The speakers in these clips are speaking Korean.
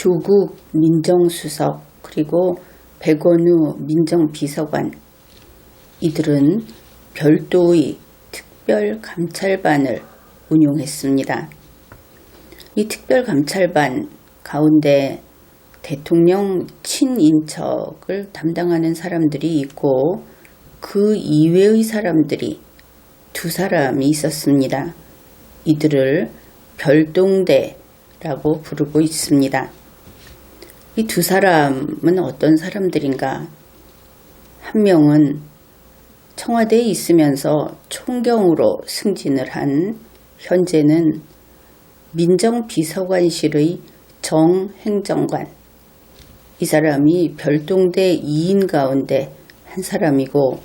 조국 민정수석 그리고 백원우 민정비서관 이들은 별도의 특별감찰반을 운용했습니다. 이 특별감찰반 가운데 대통령 친인척을 담당하는 사람들이 있고 그 이외의 사람들이 두 사람이 있었습니다. 이들을 별동대라고 부르고 있습니다. 이 두 사람은 어떤 사람들인가? 한 명은 청와대에 있으면서 총경으로 승진을 한 현재는 민정비서관실의 정행정관, 이 사람이 별동대 2인 가운데 한 사람이고,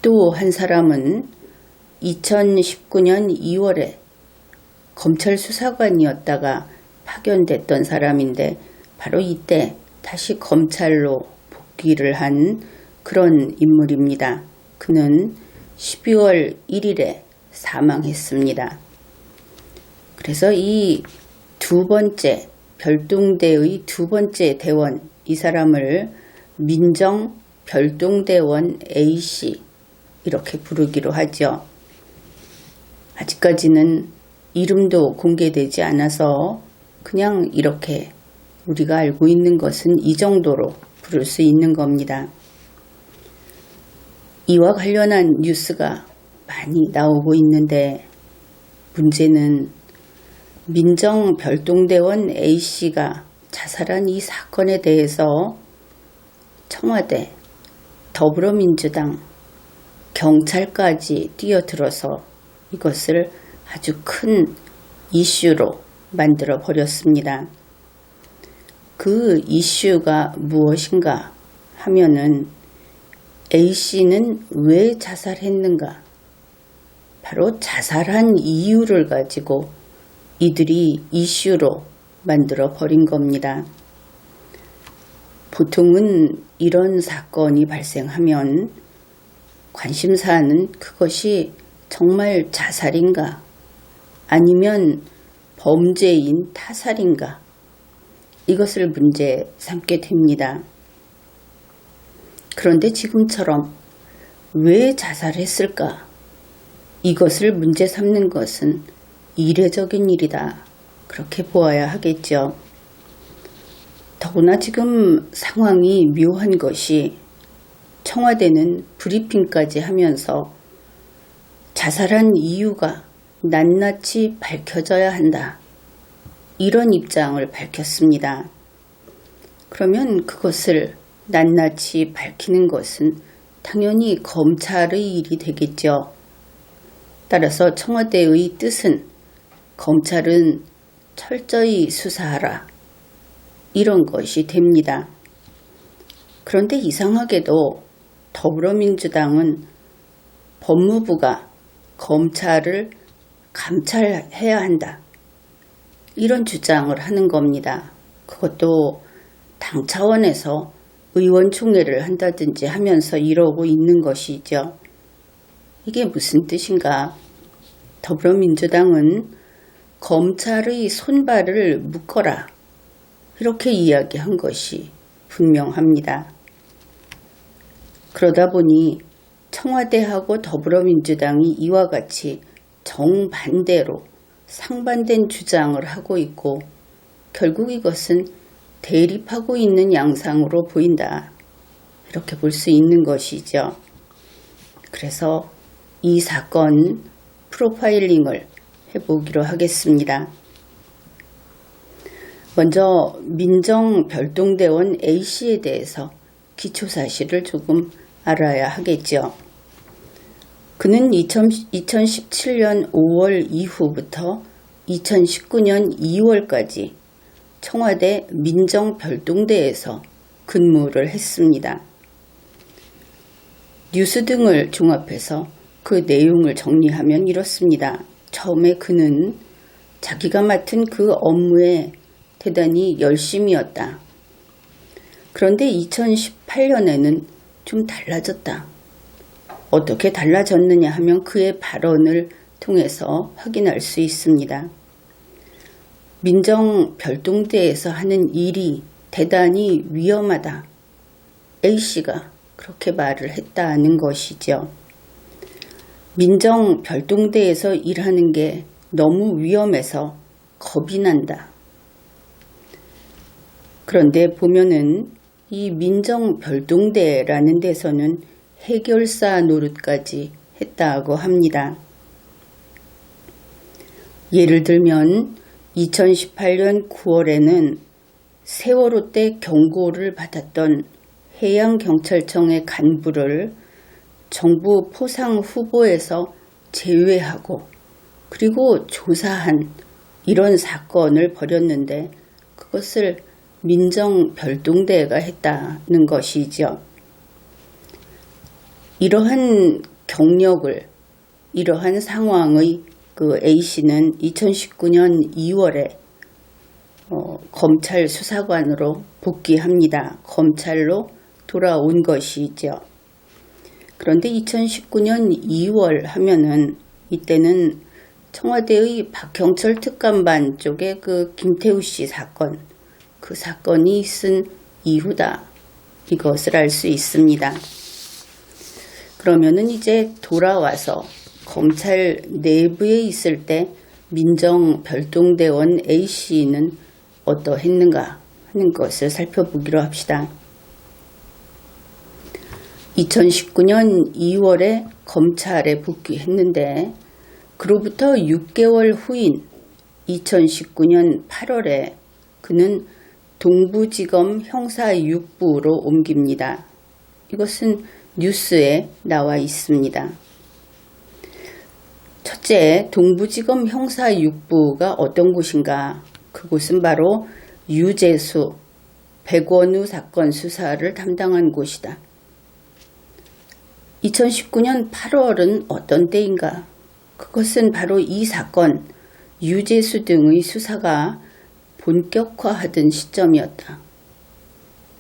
또 한 사람은 2019년 2월에 검찰 수사관이었다가 파견됐던 사람인데 바로 이때 다시 검찰로 복귀를 한 그런 인물입니다. 그는 12월 1일에 사망했습니다. 그래서 이 두 번째 별동대의 두 번째 대원, 이 사람을 민정 별동대원 A씨 이렇게 부르기로 하죠. 아직까지는 이름도 공개되지 않아서 그냥 이렇게 우리가 알고 있는 것은 이 정도로 부를 수 있는 겁니다. 이와 관련한 뉴스가 많이 나오고 있는데 문제는 민정 별동대원 A씨가 자살한 이 사건에 대해서 청와대, 더불어민주당, 경찰까지 뛰어들어서 이것을 아주 큰 이슈로 만들어 버렸습니다. 그 이슈가 무엇인가 하면은 A씨는 왜 자살했는가? 바로 자살한 이유를 가지고 이들이 이슈로 만들어 버린 겁니다. 보통은 이런 사건이 발생하면 관심사는 그것이 정말 자살인가 아니면 범죄인 타살인가 이것을 문제 삼게 됩니다. 그런데 지금처럼 왜 자살했을까? 이것을 문제 삼는 것은 이례적인 일이다. 그렇게 보아야 하겠죠. 더구나 지금 상황이 묘한 것이 청와대는 브리핑까지 하면서 자살한 이유가 낱낱이 밝혀져야 한다. 이런 입장을 밝혔습니다. 그러면 그것을 낱낱이 밝히는 것은 당연히 검찰의 일이 되겠죠. 따라서 청와대의 뜻은 검찰은 철저히 수사하라. 이런 것이 됩니다. 그런데 이상하게도 더불어민주당은 법무부가 검찰을 감찰해야 한다. 이런 주장을 하는 겁니다. 그것도 당 차원에서 의원총회를 한다든지 하면서 이러고 있는 것이죠. 이게 무슨 뜻인가? 더불어민주당은 검찰의 손발을 묶어라. 이렇게 이야기한 것이 분명합니다. 그러다 보니 청와대하고 더불어민주당이 이와 같이 정반대로 상반된 주장을 하고 있고 결국 이것은 대립하고 있는 양상으로 보인다. 이렇게 볼 수 있는 것이죠. 그래서 이 사건 프로파일링을 해보기로 하겠습니다. 먼저 민정 별동대원 A씨에 대해서 기초사실을 조금 알아야 하겠죠. 그는 2017년 5월 이후부터 2019년 2월까지 청와대 민정별동대에서 근무를 했습니다. 뉴스 등을 종합해서 그 내용을 정리하면 이렇습니다. 처음에 그는 자기가 맡은 그 업무에 대단히 열심이었다. 그런데 2018년에는 좀 달라졌다. 어떻게 달라졌느냐 하면 그의 발언을 통해서 확인할 수 있습니다. 민정별동대에서 하는 일이 대단히 위험하다. A씨가 그렇게 말을 했다는 것이죠. 민정별동대에서 일하는 게 너무 위험해서 겁이 난다. 그런데 보면은 이 민정별동대라는 데서는 해결사 노릇까지 했다고 합니다. 예를 들면 2018년 9월에는 세월호 때 경고를 받았던 해양경찰청의 간부를 정부 포상 후보에서 제외하고 그리고 조사한 이런 사건을 벌였는데 그것을 민정별동대가 했다는 것이죠. 이러한 경력을, 이러한 상황의 그 A씨는 2019년 2월에 검찰 수사관으로 복귀합니다. 검찰로 돌아온 것이죠. 그런데 2019년 2월 하면은 이때는 청와대의 박형철 특감반 쪽에 그 김태우 씨 사건, 그 사건이 있은 이후다. 이것을 알 수 있습니다. 그러면은 이제 돌아와서 검찰 내부에 있을 때 민정별동대원 A씨는 어떠했는가 하는 것을 살펴보기로 합시다. 2019년 2월에 검찰에 복귀했는데 그로부터 6개월 후인 2019년 8월에 그는 동부지검 형사 6부로 옮깁니다. 이것은 뉴스에 나와 있습니다. 첫째, 동부지검 형사 6부가 어떤 곳인가? 그곳은 바로 유재수, 백원우 사건 수사를 담당한 곳이다. 2019년 8월은 어떤 때인가? 그것은 바로 이 사건, 유재수 등의 수사가 본격화하던 시점이었다.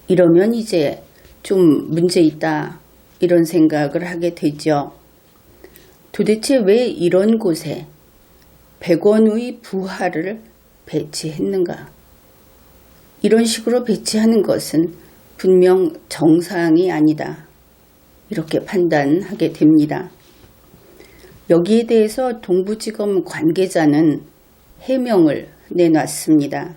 이러면 이제 좀 문제 있다 이런 생각을 하게 되죠. 도대체 왜 이런 곳에 백원우의 부하를 배치했는가? 이런 식으로 배치하는 것은 분명 정상이 아니다. 이렇게 판단하게 됩니다. 여기에 대해서 동부지검 관계자는 해명을 내놨습니다.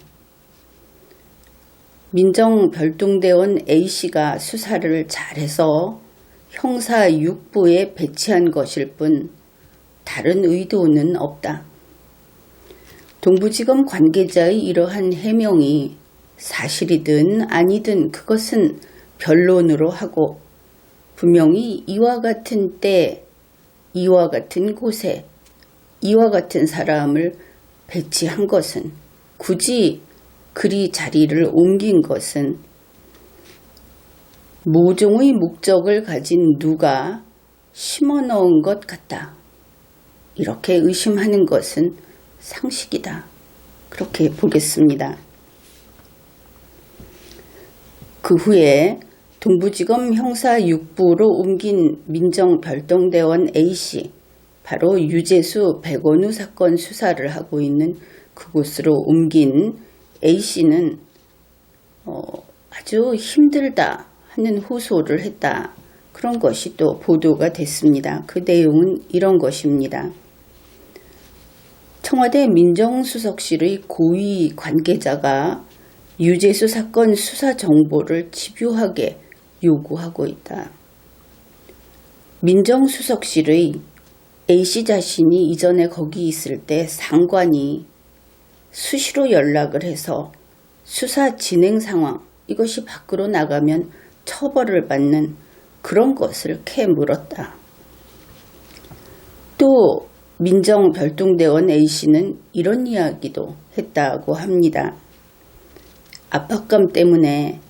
민정별동대원 A씨가 수사를 잘해서 형사 6부에 배치한 것일 뿐 다른 의도는 없다. 동부지검 관계자의 이러한 해명이 사실이든 아니든 그것은 변론으로 하고 분명히 이와 같은 때, 이와 같은 곳에, 이와 같은 사람을 배치한 것은 굳이 그리 자리를 옮긴 것은 모종의 목적을 가진 누가 심어 넣은 것 같다. 이렇게 의심하는 것은 상식이다. 그렇게 보겠습니다. 그 후에 동부지검 형사 6부로 옮긴 민정별동대원 A씨, 바로 유재수 백원우 사건 수사를 하고 있는 그곳으로 옮긴 A씨는 아주 힘들다 하는 호소를 했다. 그런 것이 또 보도가 됐습니다. 그 내용은 이런 것입니다. 청와대 민정수석실의 고위 관계자가 유재수 사건 수사 정보를 집요하게 요구하고 있다. 민정수석실의 A씨 자신이 이전에 거기 있을 때 상관이 수시로 연락을 해서 수사 진행 상황, 이것이 밖으로 나가면 처벌을 받는 그런 것을 캐물었다. 또 민정별동대원 A씨는 이런 이야기도 했다고 합니다. 압박감 때문에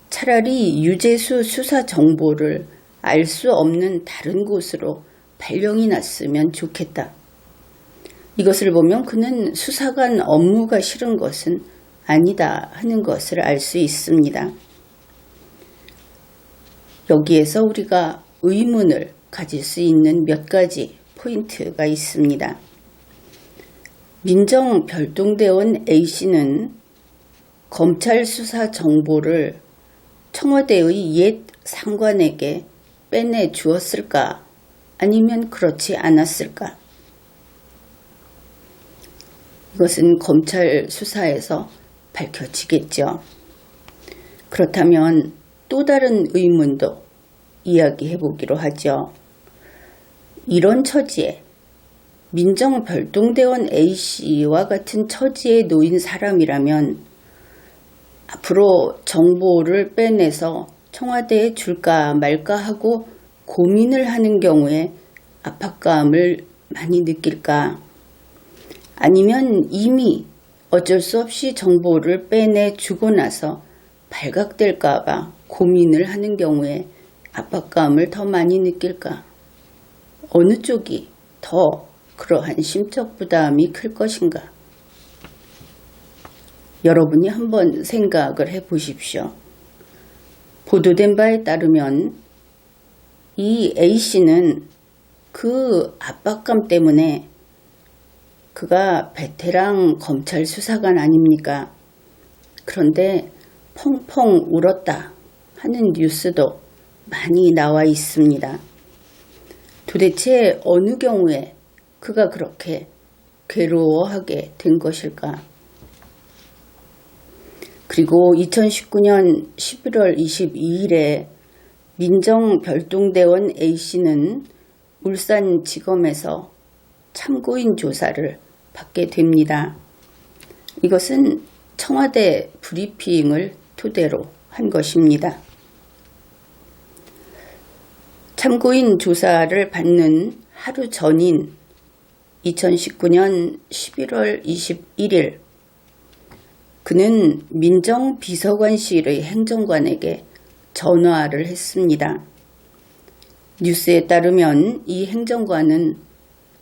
차라리 유재수 수사 정보를 알 수 없는 다른 곳으로 발령이 났으면 좋겠다. 이것을 보면 그는 수사관 업무가 싫은 것은 아니다 하는 것을 알 수 있습니다. 여기에서 우리가 의문을 가질 수 있는 몇 가지 포인트가 있습니다. 민정별동대원 A씨는 검찰 수사 정보를 청와대의 옛 상관에게 빼내 주었을까? 아니면 그렇지 않았을까? 이것은 검찰 수사에서 밝혀지겠죠. 그렇다면 또 다른 의문도 이야기해 보기로 하죠. 이런 처지에 민정별동대원 A씨와 같은 처지에 놓인 사람이라면 앞으로 정보를 빼내서 청와대에 줄까 말까 하고 고민을 하는 경우에 압박감을 많이 느낄까? 아니면 이미 어쩔 수 없이 정보를 빼내 주고 나서 발각될까 봐 고민을 하는 경우에 압박감을 더 많이 느낄까? 어느 쪽이 더 그러한 심적 부담이 클 것인가? 여러분이 한번 생각을 해 보십시오. 보도된 바에 따르면 이 A씨는 그 압박감 때문에 그가 베테랑 검찰 수사관 아닙니까? 그런데 펑펑 울었다 하는 뉴스도 많이 나와 있습니다. 도대체 어느 경우에 그가 그렇게 괴로워하게 된 것일까? 그리고 2019년 11월 22일에 민정별동대원 A씨는 울산지검에서 참고인 조사를 받게 됩니다. 이것은 청와대 브리핑을 토대로 한 것입니다. 참고인 조사를 받는 하루 전인 2019년 11월 21일 그는 민정비서관실의 행정관에게 전화를 했습니다. 뉴스에 따르면 이 행정관은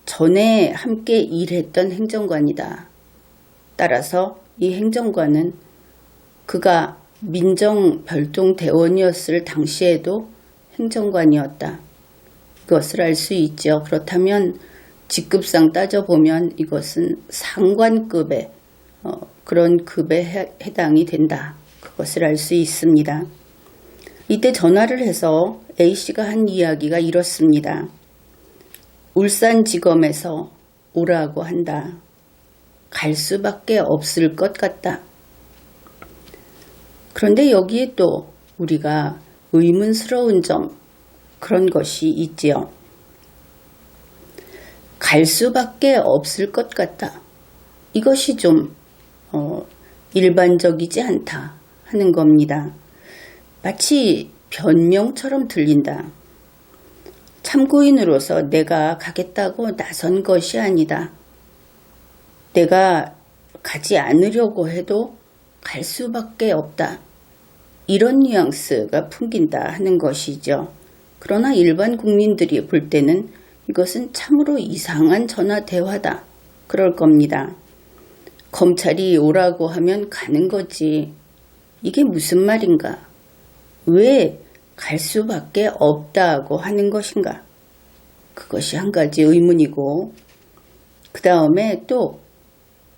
전에 함께 일했던 행정관이다. 따라서 이 행정관은 그가 민정별동대원이었을 당시에도 행정관이었다. 그것을 알 수 있죠. 그렇다면 직급상 따져보면 이것은 상관급의 그런 급에 해당이 된다. 그것을 알 수 있습니다. 이때 전화를 해서 A씨가 한 이야기가 이렇습니다. 울산지검에서 오라고 한다. 갈 수밖에 없을 것 같다. 그런데 여기에 또 우리가 의문스러운 점 그런 것이 있지요. 갈 수밖에 없을 것 같다. 이것이 좀 일반적이지 않다 하는 겁니다. 마치 변명처럼 들린다. 참고인으로서 내가 가겠다고 나선 것이 아니다. 내가 가지 않으려고 해도 갈 수밖에 없다. 이런 뉘앙스가 풍긴다 하는 것이죠. 그러나 일반 국민들이 볼 때는 이것은 참으로 이상한 전화 대화다. 그럴 겁니다. 검찰이 오라고 하면 가는 거지. 이게 무슨 말인가? 왜 갈 수밖에 없다고 하는 것인가? 그것이 한 가지 의문이고 그 다음에 또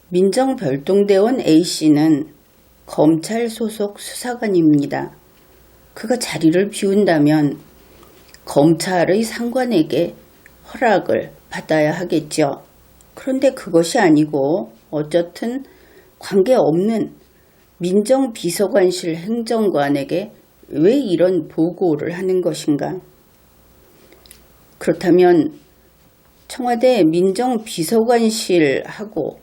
민정별동대원 A씨는 검찰 소속 수사관입니다. 그가 자리를 비운다면 검찰의 상관에게 허락을 받아야 하겠죠. 그런데 그것이 아니고 어쨌든 관계없는 민정비서관실 행정관에게 왜 이런 보고를 하는 것인가? 그렇다면 청와대 민정비서관실하고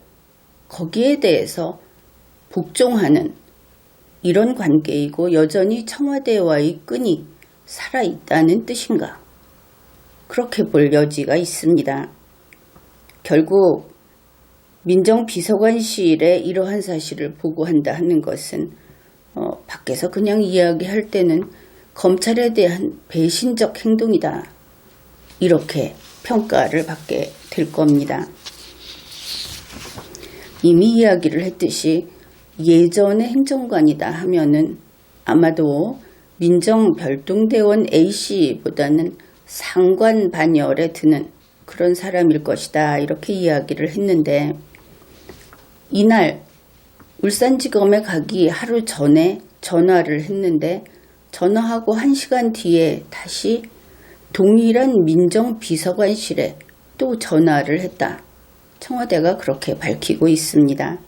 거기에 대해서 복종하는 이런 관계이고 여전히 청와대와의 끈이 살아있다는 뜻인가? 그렇게 볼 여지가 있습니다. 결국 민정비서관실에 이러한 사실을 보고한다 하는 것은 밖에서 그냥 이야기할 때는 검찰에 대한 배신적 행동이다. 이렇게 평가를 받게 될 겁니다. 이미 이야기를 했듯이 예전의 행정관이다 하면은 아마도 민정별동대원 A씨보다는 상관 반열에 드는 그런 사람일 것이다. 이렇게 이야기를 했는데 이날 울산지검에 가기 하루 전에 전화를 했는데 전화하고 1시간 뒤에 다시 동일한 민정비서관실에 또 전화를 했다. 청와대가 그렇게 밝히고 있습니다.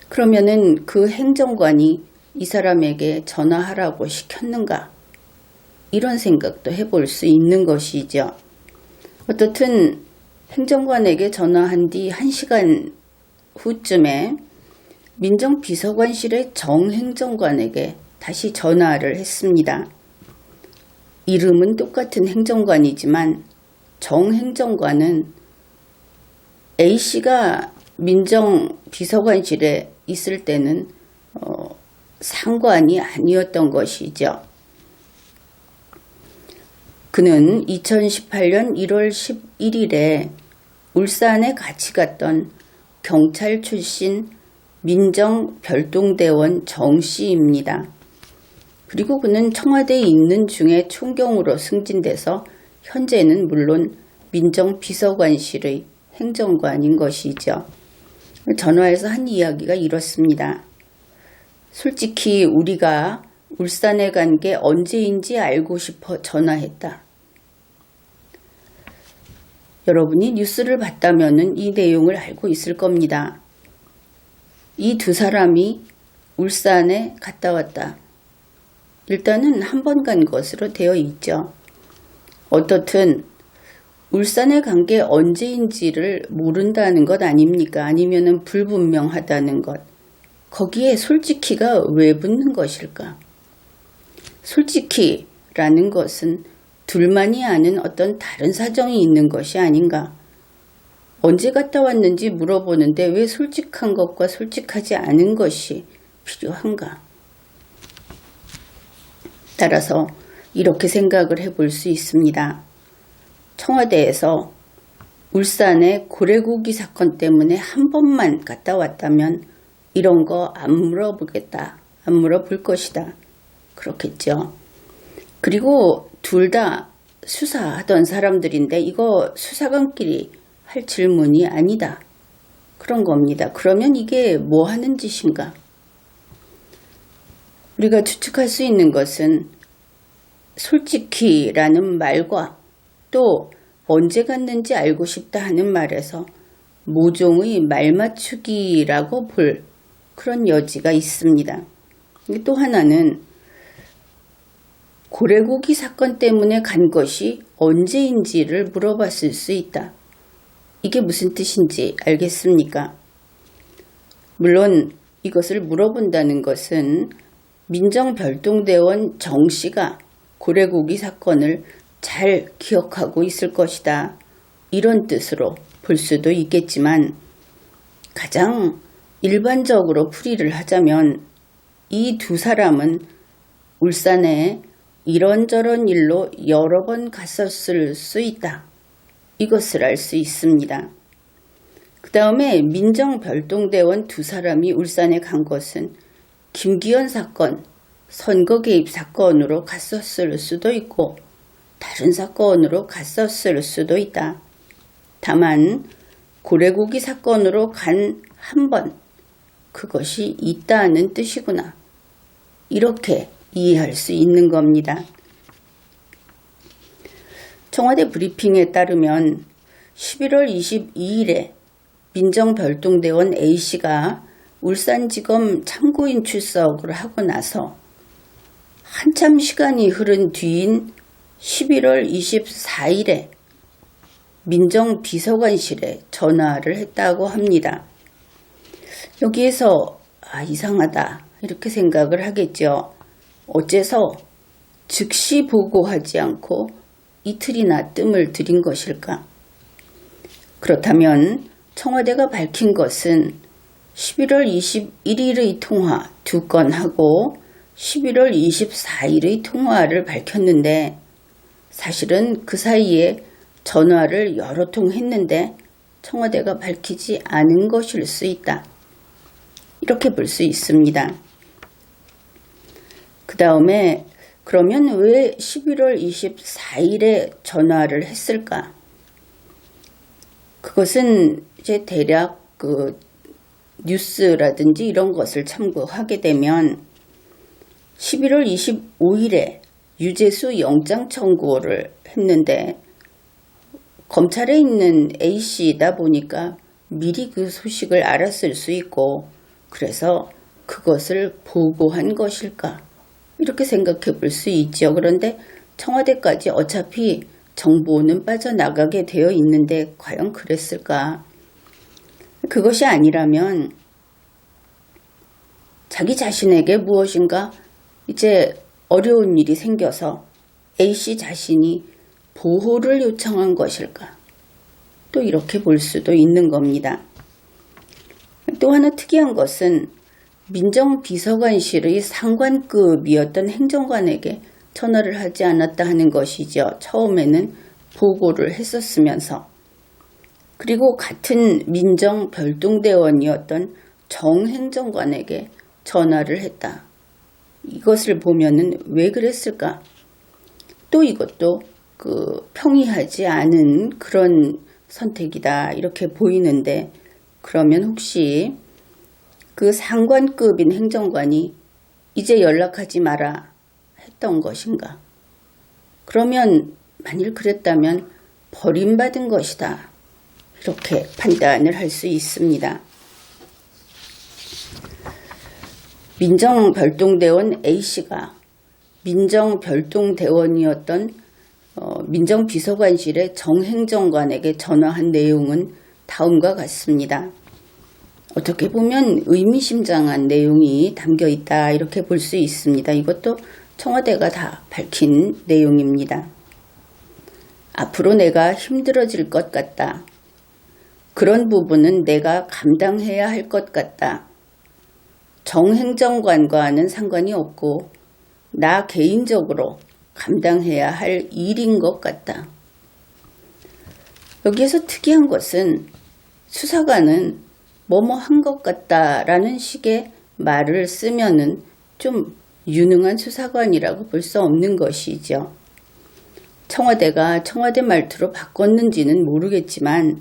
그러면은 그 행정관이 이 사람에게 전화하라고 시켰는가? 이런 생각도 해볼 수 있는 것이죠. 어떻든 행정관에게 전화한 뒤 1시간 후쯤에 민정비서관실의 정행정관에게 다시 전화를 했습니다. 이름은 똑같은 행정관이지만 정행정관은 A씨가 민정비서관실에 있을 때는 상관이 아니었던 것이죠. 그는 2018년 1월 11일에 울산에 같이 갔던 경찰 출신 민정별동대원 정씨입니다. 그리고 그는 청와대에 있는 중에 총경으로 승진돼서 현재는 물론 민정비서관실의 행정관인 것이죠. 전화해서 한 이야기가 이렇습니다. 솔직히 우리가 울산에 간 게 언제인지 알고 싶어 전화했다. 여러분이 뉴스를 봤다면 이 내용을 알고 있을 겁니다. 이 두 사람이 울산에 갔다 왔다. 일단은 한 번 간 것으로 되어 있죠. 어떻든 울산에 간 게 언제인지를 모른다는 것 아닙니까? 아니면은 불분명하다는 것. 거기에 솔직히가 왜 붙는 것일까? 솔직히라는 것은 둘만이 아는 어떤 다른 사정이 있는 것이 아닌가? 언제 갔다 왔는지 물어보는데 왜 솔직한 것과 솔직하지 않은 것이 필요한가? 따라서 이렇게 생각을 해볼 수 있습니다. 청와대에서 울산의 고래고기 사건 때문에 한 번만 갔다 왔다면 이런 거 안 물어보겠다, 안 물어볼 것이다. 그렇겠죠. 그리고 둘 다 수사하던 사람들인데 이거 수사관끼리 할 질문이 아니다. 그런 겁니다. 그러면 이게 뭐 하는 짓인가? 우리가 추측할 수 있는 것은 솔직히라는 말과 또 언제 갔는지 알고 싶다 하는 말에서 모종의 말맞추기라고 볼 그런 여지가 있습니다. 또 하나는 고래고기 사건 때문에 간 것이 언제인지를 물어봤을 수 있다. 이게 무슨 뜻인지 알겠습니까? 물론 이것을 물어본다는 것은 민정별동대원 정씨가 고래고기 사건을 잘 기억하고 있을 것이다. 이런 뜻으로 볼 수도 있겠지만 가장 일반적으로 풀이를 하자면 이 두 사람은 울산에 이런저런 일로 여러 번 갔었을 수 있다. 이것을 알 수 있습니다. 그 다음에 민정별동대원 두 사람이 울산에 간 것은 김기현 사건, 선거 개입 사건으로 갔었을 수도 있고 다른 사건으로 갔었을 수도 있다. 다만 고래고기 사건으로 간 한 번, 그것이 있다는 뜻이구나. 이렇게 이해할 수 있는 겁니다. 청와대 브리핑에 따르면 11월 22일에 민정별동대원 A씨가 울산지검 참고인 출석을 하고 나서 한참 시간이 흐른 뒤인 11월 24일에 민정비서관실에 전화를 했다고 합니다. 여기에서 이상하다 이렇게 생각을 하겠죠. 어째서 즉시 보고하지 않고 이틀이나 뜸을 들인 것일까? 그렇다면 청와대가 밝힌 것은 11월 21일의 통화 2건 하고 11월 24일의 통화를 밝혔는데 사실은 그 사이에 전화를 여러 통 했는데 청와대가 밝히지 않은 것일 수 있다. 이렇게 볼 수 있습니다. 그 다음에 그러면 왜 11월 24일에 전화를 했을까? 그것은 이제 대략 뉴스라든지 이런 것을 참고하게 되면 11월 25일에 유재수 영장 청구를 했는데 검찰에 있는 A씨이다 보니까 미리 그 소식을 알았을 수 있고 그래서 그것을 보고한 것일까? 이렇게 생각해 볼 수 있죠. 그런데 청와대까지 어차피 정보는 빠져나가게 되어 있는데 과연 그랬을까? 그것이 아니라면 자기 자신에게 무엇인가 이제 어려운 일이 생겨서 A씨 자신이 보호를 요청한 것일까? 또 이렇게 볼 수도 있는 겁니다. 또 하나 특이한 것은 민정비서관실의 상관급이었던 행정관에게 전화를 하지 않았다 하는 것이죠. 처음에는 보고를 했었으면서. 그리고 같은 민정별동대원이었던 정행정관에게 전화를 했다. 이것을 보면은 왜 그랬을까? 또 이것도 평이하지 않은 그런 선택이다 이렇게 보이는데 그러면 혹시 그 상관급인 행정관이 이제 연락하지 마라 했던 것인가? 그러면 만일 그랬다면 버림받은 것이다 이렇게 판단을 할 수 있습니다. 민정별동대원 A씨가 민정별동대원이었던 민정비서관실의 정행정관에게 전화한 내용은 다음과 같습니다. 어떻게 보면 의미심장한 내용이 담겨 있다 이렇게 볼 수 있습니다. 이것도 청와대가 다 밝힌 내용입니다. 앞으로 내가 힘들어질 것 같다. 그런 부분은 내가 감당해야 할 것 같다. 정행정관과는 상관이 없고 나 개인적으로 감당해야 할 일인 것 같다. 여기에서 특이한 것은 수사관은 뭐뭐 한 것 같다라는 식의 말을 쓰면은 좀 유능한 수사관이라고 볼 수 없는 것이죠. 청와대가 청와대 말투로 바꿨는지는 모르겠지만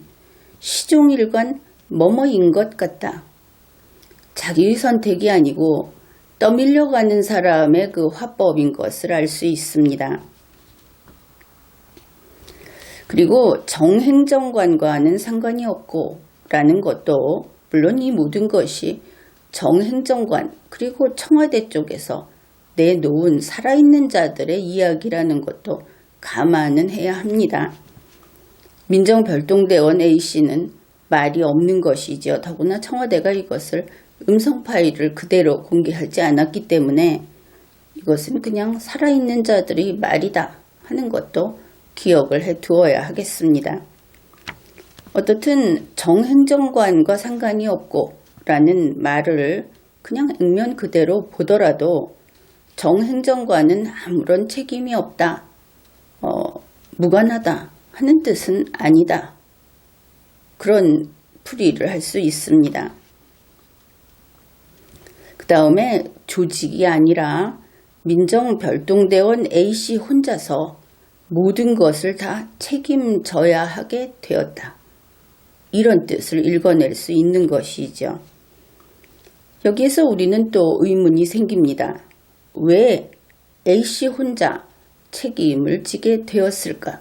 시종일관 뭐뭐인 것 같다. 자기의 선택이 아니고 떠밀려가는 사람의 그 화법인 것을 알 수 있습니다. 그리고 정행정관과는 상관이 없고 라는 것도 물론 이 모든 것이 정행정관 그리고 청와대 쪽에서 내놓은 살아있는 자들의 이야기라는 것도 감안은 해야 합니다. 민정별동대원 A씨는 말이 없는 것이죠. 더구나 청와대가 이것을 음성 파일을 그대로 공개하지 않았기 때문에 이것은 그냥 살아있는 자들의 말이다 하는 것도 기억을 해 두어야 하겠습니다. 어떻든 정행정관과 상관이 없고 라는 말을 그냥 액면 그대로 보더라도 정행정관은 아무런 책임이 없다, 무관하다 하는 뜻은 아니다. 그런 풀이를 할 수 있습니다. 그 다음에 조직이 아니라 민정별동대원 A씨 혼자서 모든 것을 다 책임져야 하게 되었다. 이런 뜻을 읽어낼 수 있는 것이죠. 여기에서 우리는 또 의문이 생깁니다. 왜 A씨 혼자 책임을 지게 되었을까?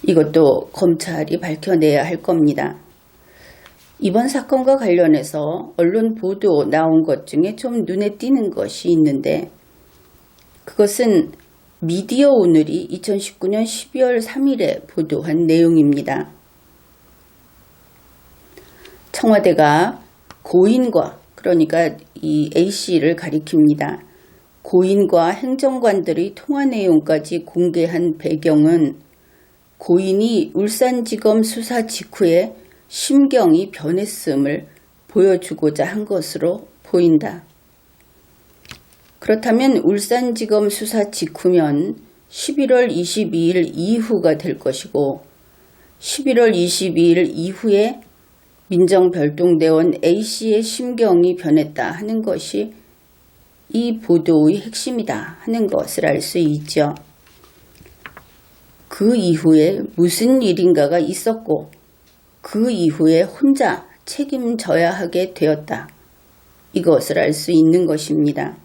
이것도 검찰이 밝혀내야 할 겁니다. 이번 사건과 관련해서 언론 보도 나온 것 중에 좀 눈에 띄는 것이 있는데 그것은 미디어 오늘이 2019년 12월 3일에 보도한 내용입니다. 청와대가 고인과 그러니까 이 A씨를 가리킵니다. 고인과 행정관들의 통화 내용까지 공개한 배경은 고인이 울산지검 수사 직후에 심경이 변했음을 보여주고자 한 것으로 보인다. 그렇다면 울산지검 수사 직후면 11월 22일 이후가 될 것이고 11월 22일 이후에 민정별동대원 A씨의 심경이 변했다 하는 것이 이 보도의 핵심이다 하는 것을 알 수 있죠. 그 이후에 무슨 일인가가 있었고 그 이후에 혼자 책임져야 하게 되었다. 이것을 알 수 있는 것입니다.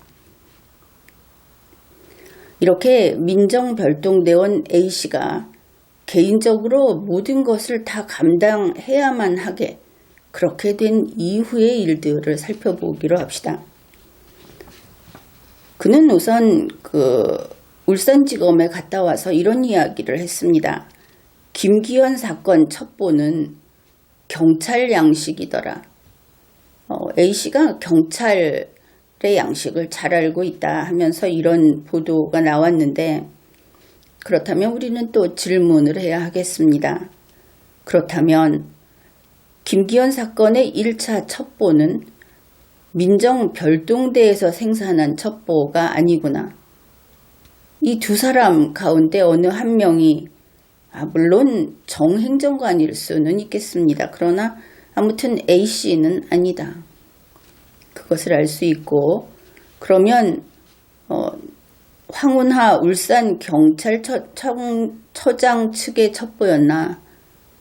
이렇게 민정별동대원 A씨가 개인적으로 모든 것을 다 감당해야만 하게 그렇게 된 이후의 일들을 살펴보기로 합시다. 그는 우선 울산지검에 갔다 와서 이런 이야기를 했습니다. 김기현 사건 첩보는 경찰 양식이더라. A씨가 경찰의 양식을 잘 알고 있다 하면서 이런 보도가 나왔는데, 그렇다면 우리는 또 질문을 해야 하겠습니다. 그렇다면 김기현 사건의 1차 첩보는 민정별동대에서 생산한 첩보가 아니구나. 이 두 사람 가운데 어느 한 명이 물론 정행정관일 수는 있겠습니다. 그러나 아무튼 A씨는 아니다. 그것을 알 수 있고, 그러면 황운하 울산경찰처장 측의 첩보였나,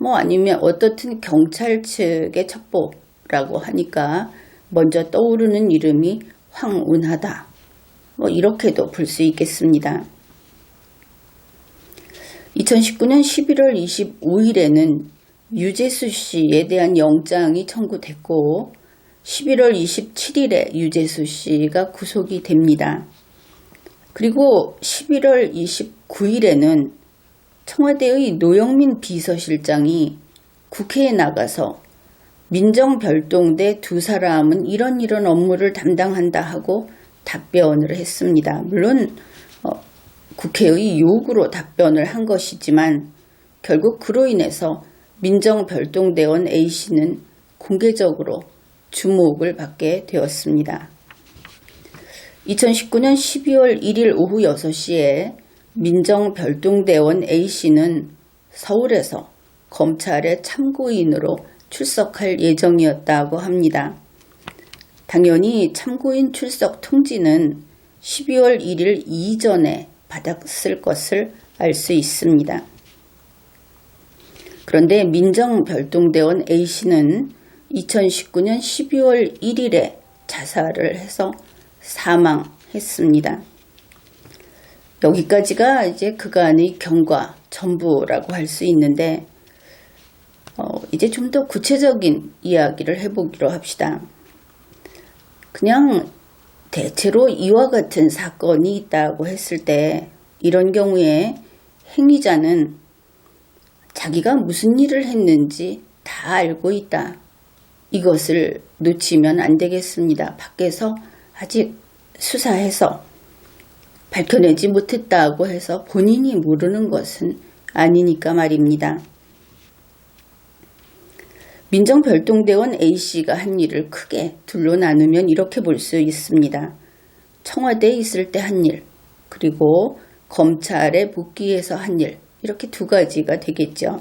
아니면 어떻든 경찰 측의 첩보라고 하니까 먼저 떠오르는 이름이 황운하다. 이렇게도 볼 수 있겠습니다. 2019년 11월 25일에는 유재수 씨에 대한 영장이 청구됐고 11월 27일에 유재수 씨가 구속이 됩니다. 그리고 11월 29일에는 청와대의 노영민 비서실장이 국회에 나가서 민정별동대 두 사람은 이런 업무를 담당한다 하고 답변을 했습니다. 물론 국회의 요구로 답변을 한 것이지만 결국 그로 인해서 민정별동대원 A씨는 공개적으로 주목을 받게 되었습니다. 2019년 12월 1일 오후 6시에 민정별동대원 A씨는 서울에서 검찰의 참고인으로 출석할 예정이었다고 합니다. 당연히 참고인 출석 통지는 12월 1일 이전에 받았을 것을 알 수 있습니다. 그런데 민정별동대원 A씨는 2019년 12월 1일에 자살을 해서 사망했습니다. 여기까지가 이제 그간의 경과 전부라고 할 수 있는데, 이제 좀 더 구체적인 이야기를 해보기로 합시다. 그냥 대체로 이와 같은 사건이 있다고 했을 때 이런 경우에 행위자는 자기가 무슨 일을 했는지 다 알고 있다. 이것을 놓치면 안 되겠습니다. 밖에서 아직 수사해서 밝혀내지 못했다고 해서 본인이 모르는 것은 아니니까 말입니다. 민정별동대원 A씨가 한 일을 크게 둘로 나누면 이렇게 볼 수 있습니다. 청와대에 있을 때 한 일, 그리고 검찰에 복귀해서 한 일, 이렇게 두 가지가 되겠죠.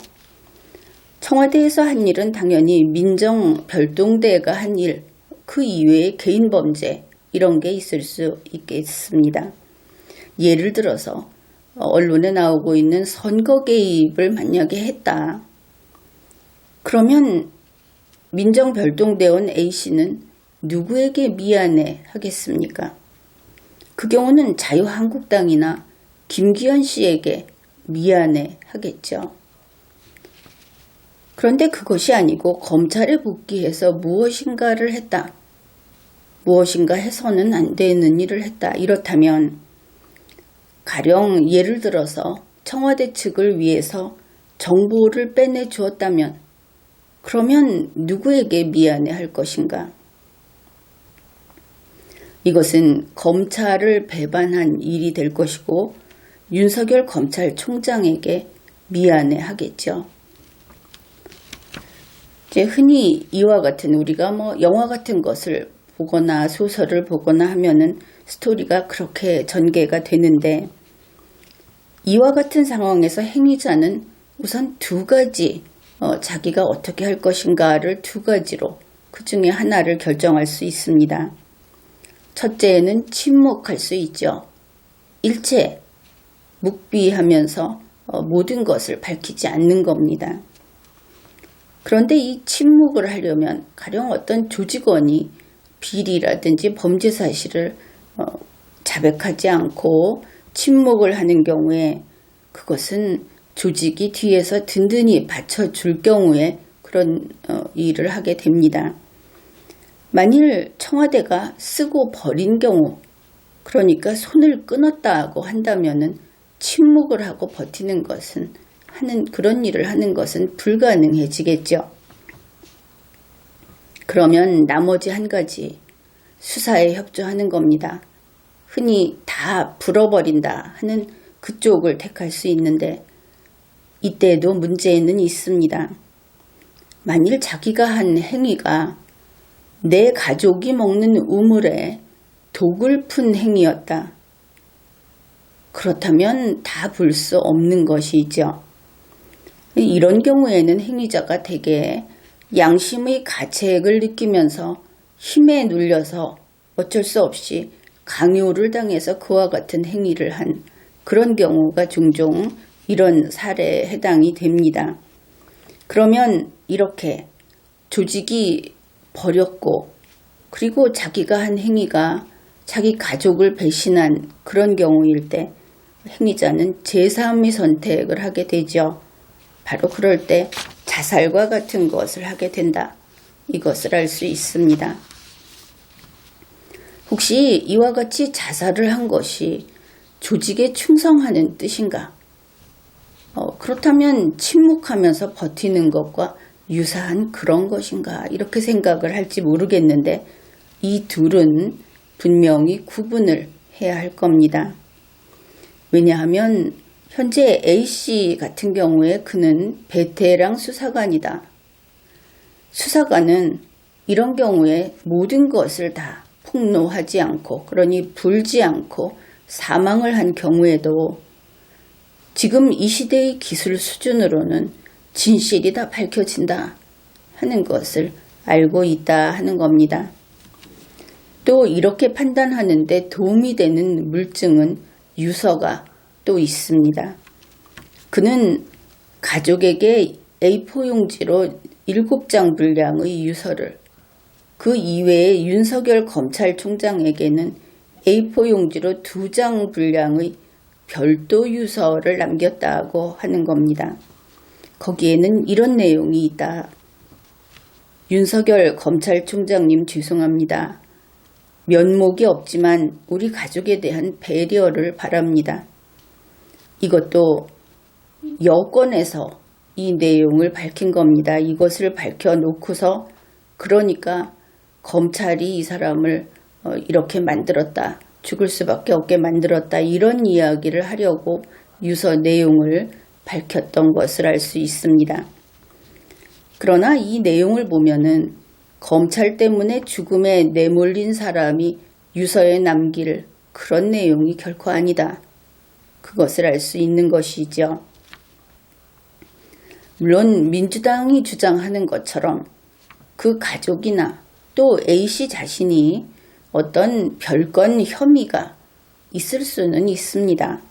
청와대에서 한 일은 당연히 민정별동대가 한 일, 그 이외의 개인 범죄 이런 게 있을 수 있겠습니다. 예를 들어서 언론에 나오고 있는 선거 개입을 만약에 했다. 그러면 민정별동대원 A씨는 누구에게 미안해 하겠습니까? 그 경우는 자유한국당이나 김기현 씨에게 미안해 하겠죠. 그런데 그것이 아니고 검찰에 복귀해서 무엇인가를 했다. 무엇인가 해서는 안 되는 일을 했다. 이렇다면 가령 예를 들어서 청와대 측을 위해서 정보를 빼내 주었다면 그러면 누구에게 미안해 할 것인가? 이것은 검찰을 배반한 일이 될 것이고 윤석열 검찰총장에게 미안해 하겠죠. 이제 흔히 이와 같은 우리가 영화 같은 것을 보거나 소설을 보거나 하면은 스토리가 그렇게 전개가 되는데 이와 같은 상황에서 행위자는 우선 두 가지 자기가 어떻게 할 것인가를 두 가지로 그 중에 하나를 결정할 수 있습니다. 첫째는 침묵할 수 있죠. 일체 묵비하면서 모든 것을 밝히지 않는 겁니다. 그런데 이 침묵을 하려면 가령 어떤 조직원이 비리라든지 범죄 사실을 자백하지 않고 침묵을 하는 경우에 그것은 조직이 뒤에서 든든히 받쳐줄 경우에 그런 일을 하게 됩니다. 만일 청와대가 쓰고 버린 경우, 그러니까 손을 끊었다고 한다면은 침묵을 하고 버티는 것은 그런 일을 하는 것은 불가능해지겠죠. 그러면 나머지 한 가지, 수사에 협조하는 겁니다. 흔히 다 불어버린다 하는 그쪽을 택할 수 있는데 이때에도 문제는 있습니다. 만일 자기가 한 행위가 내 가족이 먹는 우물에 독을 푼 행위였다. 그렇다면 다 불 수 없는 것이죠. 이런 경우에는 행위자가 대개 양심의 가책을 느끼면서 힘에 눌려서 어쩔 수 없이 강요를 당해서 그와 같은 행위를 한 그런 경우가 종종 이런 사례에 해당이 됩니다. 그러면 이렇게 조직이 버렸고 그리고 자기가 한 행위가 자기 가족을 배신한 그런 경우일 때 행위자는 제3의 선택을 하게 되죠. 바로 그럴 때 자살과 같은 것을 하게 된다. 이것을 알 수 있습니다. 혹시 이와 같이 자살을 한 것이 조직에 충성하는 뜻인가? 그렇다면 침묵하면서 버티는 것과 유사한 그런 것인가? 이렇게 생각을 할지 모르겠는데 이 둘은 분명히 구분을 해야 할 겁니다. 왜냐하면 현재 A씨 같은 경우에 그는 베테랑 수사관이다. 수사관은 이런 경우에 모든 것을 다 폭로하지 않고 그러니 불지 않고 사망을 한 경우에도 지금 이 시대의 기술 수준으로는 진실이 다 밝혀진다 하는 것을 알고 있다 하는 겁니다. 또 이렇게 판단하는데 도움이 되는 물증은 유서가 또 있습니다. 그는 가족에게 A4 용지로 7장 분량의 유서를 그 이외에 윤석열 검찰총장에게는 A4 용지로 2장 분량의 별도 유서를 남겼다고 하는 겁니다. 거기에는 이런 내용이 있다. 윤석열 검찰총장님 죄송합니다. 면목이 없지만 우리 가족에 대한 배려를 바랍니다. 이것도 여권에서 이 내용을 밝힌 겁니다. 이것을 밝혀놓고서 그러니까 검찰이 이 사람을 이렇게 만들었다. 죽을 수밖에 없게 만들었다. 이런 이야기를 하려고 유서 내용을 밝혔던 것을 알 수 있습니다. 그러나 이 내용을 보면은 검찰 때문에 죽음에 내몰린 사람이 유서에 남길 그런 내용이 결코 아니다. 그것을 알 수 있는 것이죠. 물론 민주당이 주장하는 것처럼 그 가족이나 또 A씨 자신이 어떤 별건 혐의가 있을 수는 있습니다.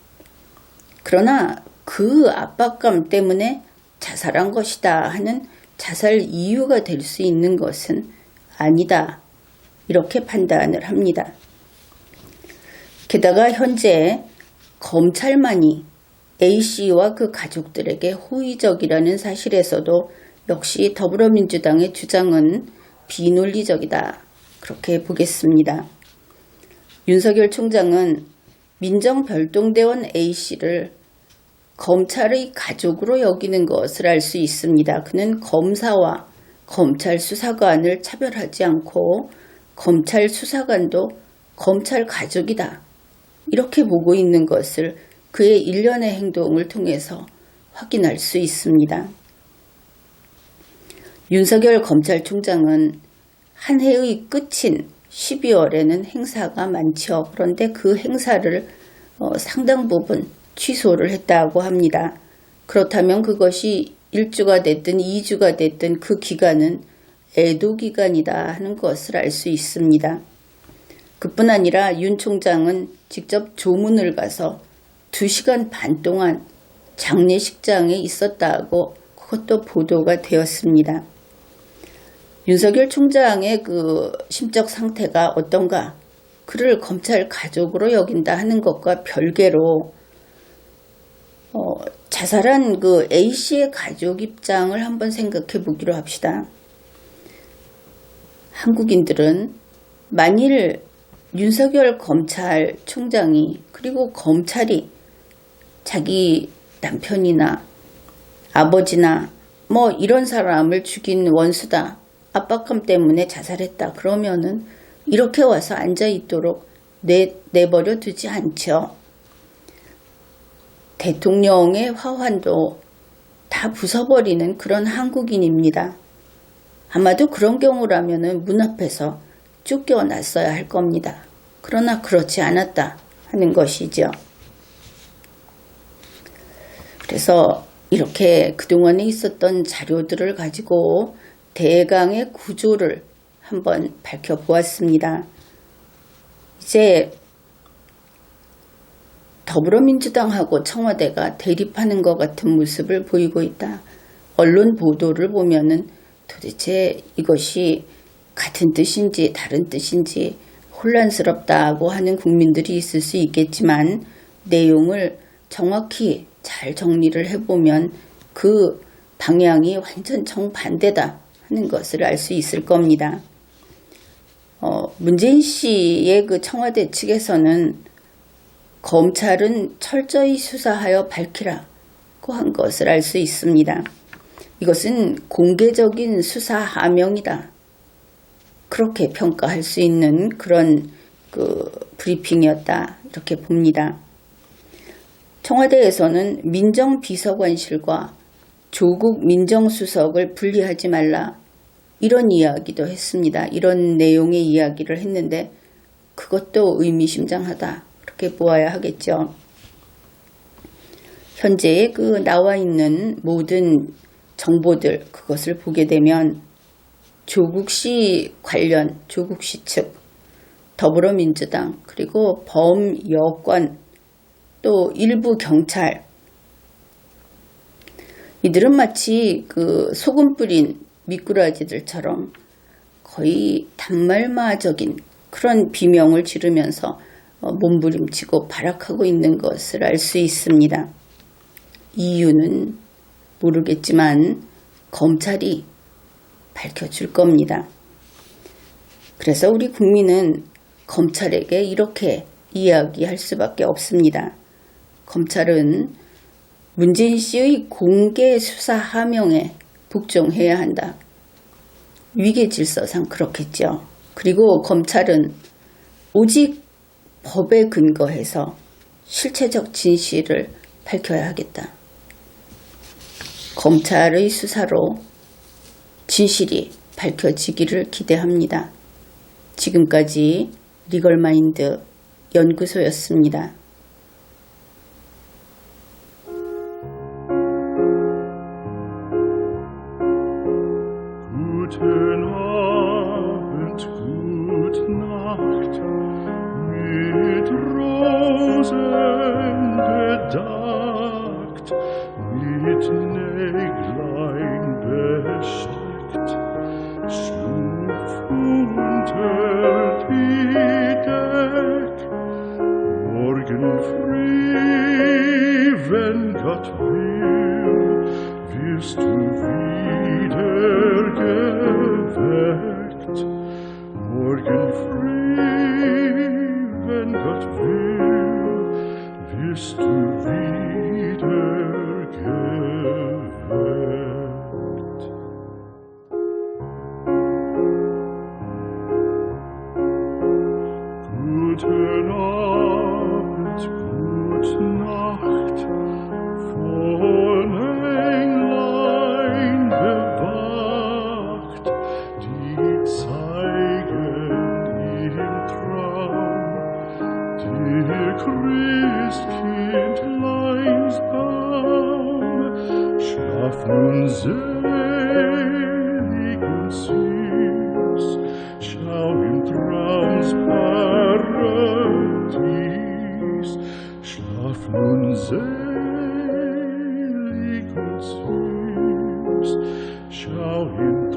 그러나 그 압박감 때문에 자살한 것이다 하는 자살 이유가 될 수 있는 것은 아니다. 이렇게 판단을 합니다. 게다가 현재 검찰만이 A씨와 그 가족들에게 호의적이라는 사실에서도 역시 더불어민주당의 주장은 비논리적이다. 그렇게 보겠습니다. 윤석열 총장은 민정별동대원 A씨를 검찰의 가족으로 여기는 것을 알 수 있습니다. 그는 검사와 검찰 수사관을 차별하지 않고 검찰 수사관도 검찰 가족이다. 이렇게 보고 있는 것을 그의 일련의 행동을 통해서 확인할 수 있습니다. 윤석열 검찰총장은 한 해의 끝인 12월에는 행사가 많죠. 그런데 그 행사를 상당 부분 취소를 했다고 합니다. 그렇다면 그것이 1주가 됐든 2주가 됐든 그 기간은 애도 기간이다 하는 것을 알 수 있습니다. 그뿐 아니라 윤 총장은 직접 조문을 가서 2시간 반 동안 장례식장에 있었다고 그것도 보도가 되었습니다. 윤석열 총장의 그 심적 상태가 어떤가, 그를 검찰 가족으로 여긴다 하는 것과 별개로 자살한 그 A씨의 가족 입장을 한번 생각해 보기로 합시다. 한국인들은 만일 윤석열 검찰총장이 그리고 검찰이 자기 남편이나 아버지나 뭐 이런 사람을 죽인 원수다, 압박감 때문에 자살했다 그러면은 이렇게 와서 앉아있도록 내버려 두지 않죠. 대통령의 화환도 다 부숴버리는 그런 한국인입니다. 아마도 그런 경우라면은 문 앞에서 쫓겨났어야 할 겁니다. 그러나 그렇지 않았다 하는 것이죠. 그래서 이렇게 그동안에 있었던 자료들을 가지고 대강의 구조를 한번 밝혀보았습니다. 이제 더불어민주당하고 청와대가 대립하는 것 같은 모습을 보이고 있다. 언론 보도를 보면은 도대체 이것이 같은 뜻인지 다른 뜻인지 혼란스럽다고 하는 국민들이 있을 수 있겠지만 내용을 정확히 잘 정리를 해보면 그 방향이 완전 정반대다 하는 것을 알 수 있을 겁니다. 문재인 씨의 그 청와대 측에서는 검찰은 철저히 수사하여 밝히라고 한 것을 알 수 있습니다. 이것은 공개적인 수사 하명이다, 그렇게 평가할 수 있는 그런 그 브리핑이었다 이렇게 봅니다. 청와대에서는 민정비서관실과 조국 민정수석을 분리하지 말라 이런 이야기도 했습니다. 이런 내용의 이야기를 했는데 그것도 의미심장하다 그렇게 보아야 하겠죠. 현재 그 나와 있는 모든 정보들 그것을 보게 되면 조국 씨 관련, 조국 씨 측, 더불어민주당, 그리고 범여권, 또 일부 경찰, 이들은 마치 그 소금 뿌린 미꾸라지들처럼 거의 단말마적인 그런 비명을 지르면서 몸부림치고 발악하고 있는 것을 알 수 있습니다. 이유는 모르겠지만 검찰이 밝혀줄 겁니다. 그래서 우리 국민은 검찰에게 이렇게 이야기할 수밖에 없습니다. 검찰은 문재인 씨의 공개 수사 하명에 복종해야 한다. 위계질서상 그렇겠죠. 그리고 검찰은 오직 법에 근거해서 실체적 진실을 밝혀야 하겠다. 검찰의 수사로 진실이 밝혀지기를 기대합니다. 지금까지 리걸마인드 연구소였습니다. Guten Abend, gute Nacht, mit Rosen bedeckt, mit Näglein besteckt, schlupf unter die Deck. Morgen früh, wenn Gott will, wirst du wieder geweckt. Morgen früh, wenn Gott will, wirst du wieder geweckt. Guten Abend, gute Nacht, von Englein bewacht, die zeigen im Traum dir Christkindleins Baum. Schlaf nun selig und süß, schau im Traums Paradies. Schlaf nun selig und süß, schau ihn